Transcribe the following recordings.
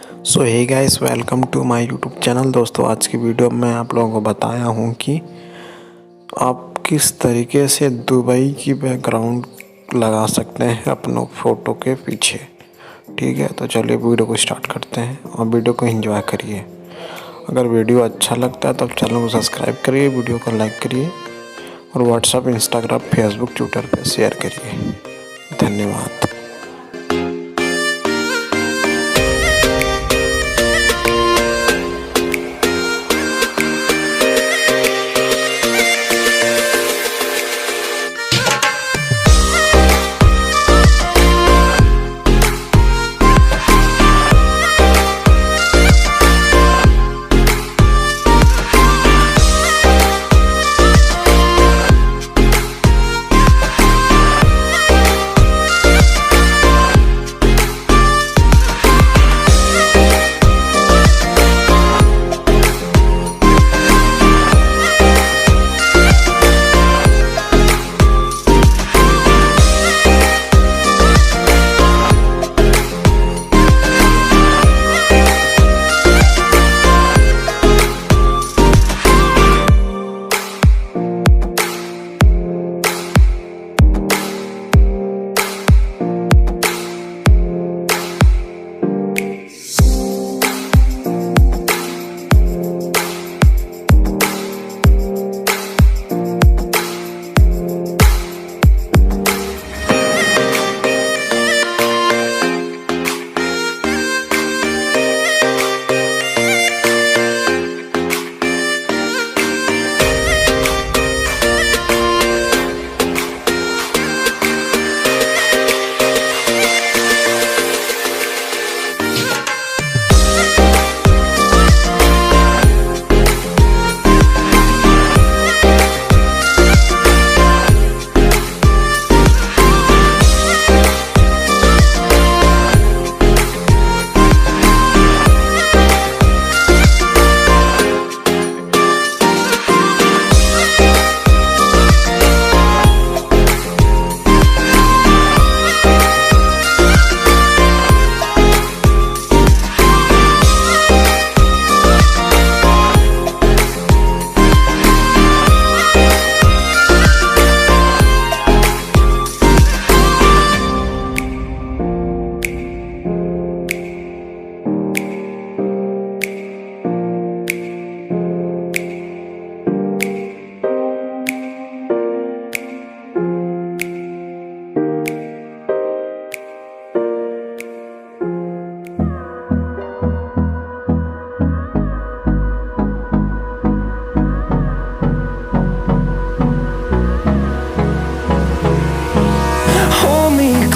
So hey guys, welcome to my YouTube channel. दोस्तों, आज की वीडियो में आप लोगों को बताया हूँ कि आप किस तरीके से दुबई की बैकग्राउंड लगा सकते हैं अपनों फ़ोटो के पीछे। ठीक है, तो चलिए वीडियो को स्टार्ट करते हैं और वीडियो को एंजॉय करिए। अगर वीडियो अच्छा लगता है तो आप चैनल को सब्सक्राइब करिए, वीडियो को लाइक करिए और व्हाट्सएप, इंस्टाग्राम, फेसबुक, ट्विटर पर शेयर करिए। धन्यवाद।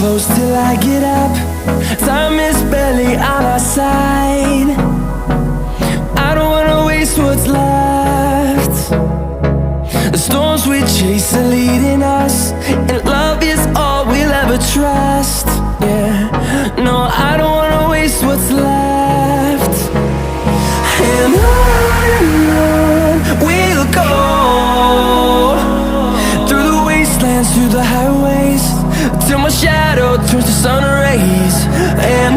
Close till I get up. Time is barely on our side. I don't wanna waste what's left. The storms we chase are leading us, and love is all we'll ever trust. Yeah, no, I don't wanna waste what's left. And on we'll go, through the wastelands, through the highways, till my shadow turns to sun rays. And